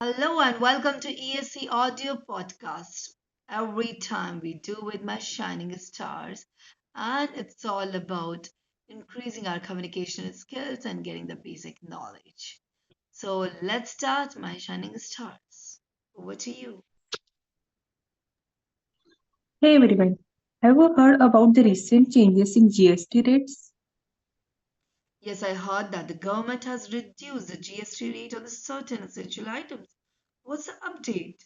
Hello and welcome to Esc Audio Podcast. Every time we do with my shining stars, and it's all about increasing our communication skills and getting the basic knowledge. So let's start my shining stars. Over to you. Hey everyone, have you heard about the recent changes in GST rates? Yes, I heard that the government has reduced the GST rate on certain essential items. What's the update?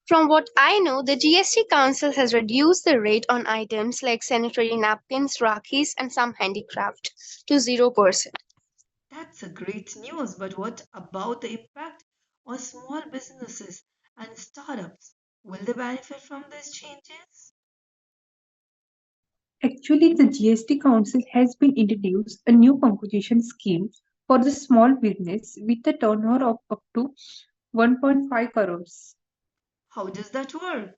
From what I know, the GST Council has reduced the rate on items like sanitary napkins, rakis, and some handicraft to 0%. That's a great news, but what about the impact on small businesses and startups? Will they benefit from these changes? Actually, the GST Council has been introduced a new composition scheme for the small business with a turnover of up to 1.5 crores. How does that work?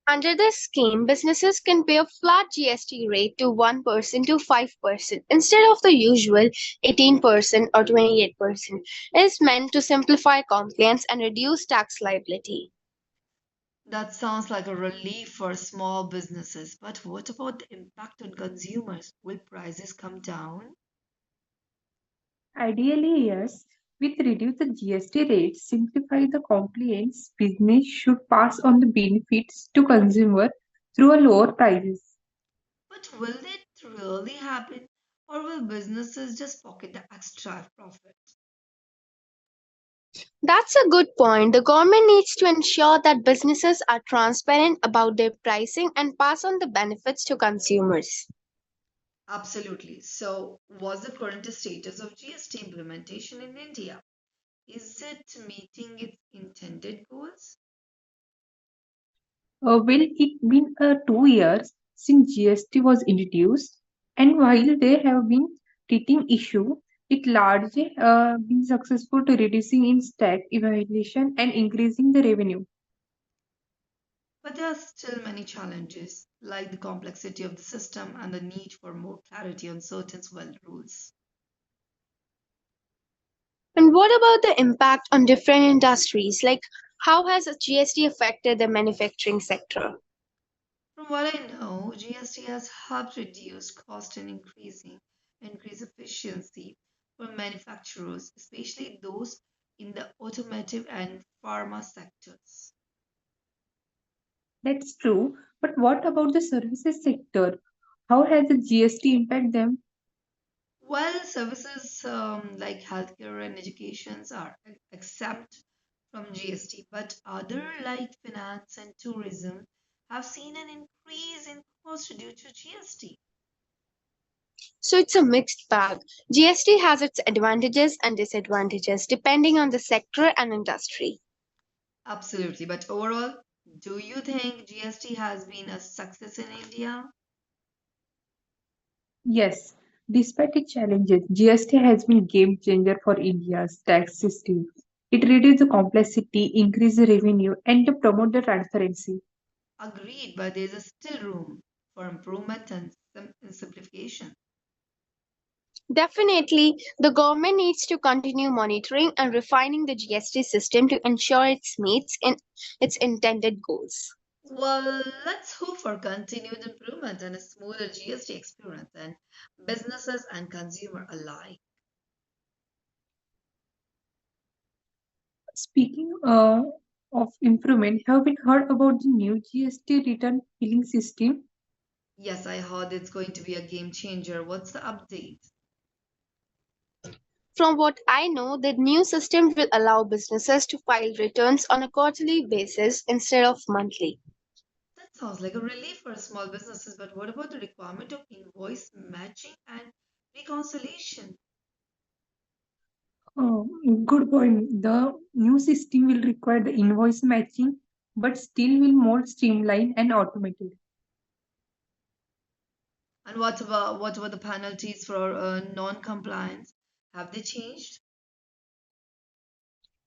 Under this scheme, businesses can pay a flat GST rate to 1% to 5% instead of the usual 18% or 28%. It is meant to simplify compliance and reduce tax liability. That sounds like a relief for small businesses, but what about the impact on consumers? Will prices come down? Ideally, yes, with reduced GST rates, simplify the compliance, business should pass on the benefits to consumer through a lower prices. But will it really happen? Or will businesses just pocket the extra profit? That's a good point. The government needs to ensure that businesses are transparent about their pricing and pass on the benefits to consumers. Absolutely. So, what's the current status of GST implementation in India? Is it meeting its intended goals? Well, it been 2 years since GST was introduced, and while there have been teething issue, it largely been successful to reducing in tax evaluation and increasing the revenue. But there are still many challenges, like the complexity of the system and the need for more clarity on certain well rules. And what about the impact on different industries? Like, how has GST affected the manufacturing sector? From what I know, GST has helped reduce cost and increase efficiency for manufacturers, especially those in the automotive and pharma sectors. That's true, but what about the services sector? How has the GST impact them? While services like healthcare and educations are exempt from GST, but other like finance and tourism have seen an increase in cost due to GST. So it's a mixed bag. GST has its advantages and disadvantages depending on the sector and industry. Absolutely, but overall, do you think GST has been a success in India? Yes, despite its challenges, GST has been game changer for India's tax system. It reduces the complexity, increase the revenue, and to promote the transparency. Agreed, but there is still room for improvement and simplification. Definitely, the government needs to continue monitoring and refining the GST system to ensure it meets in its intended goals. Well, let's hope for continued improvement and a smoother GST experience and businesses and consumer alike. Speaking of improvement, have you heard about the new GST return filing system? Yes, I heard it's going to be a game changer. What's the update? From what I know, the new system will allow businesses to file returns on a quarterly basis instead of monthly. That sounds like a relief for small businesses, but what about the requirement of invoice matching and reconciliation? Oh, good point. The new system will require the invoice matching, but still will more streamlined and automated. And what about the penalties for non-compliance? Have they changed?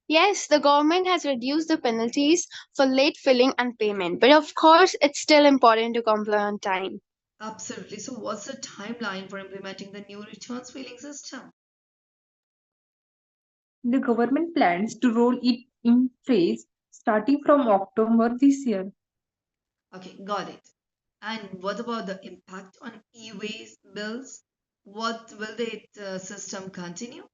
Yes, the government has reduced the penalties for late filling and payment, but of course, it's still important to comply on time. Absolutely. So, what's the timeline for implementing the new returns filing system? The government plans to roll it in phase starting from October this year. Okay, got it. And what about the impact on e-waste bills? What will the system continue?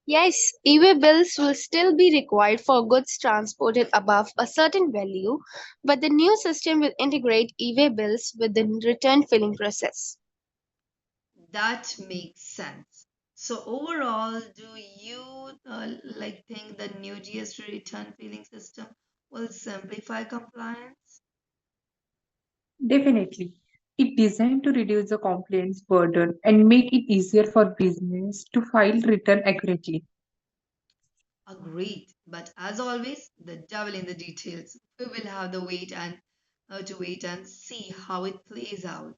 Yes, e-way bills will still be required for goods transported above a certain value, but the new system will integrate e-way bills with the return filling process. That makes sense. So overall, do you like think the new GST return filling system will simplify compliance? Definitely. It's designed to reduce the complaints burden and make it easier for business to file return accurately. Agreed. But as always, the devil in the details. We will have to wait and see how it plays out.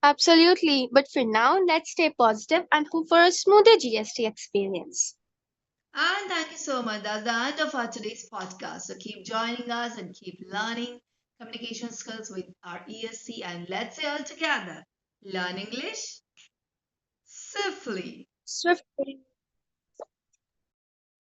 Absolutely, but for now, let's stay positive and hope for a smoother GST experience. And thank you so much. That's the end of our today's podcast. So keep joining us and keep learning communication skills with our ESC, and let's say all together, learn English swiftly. Swiftly.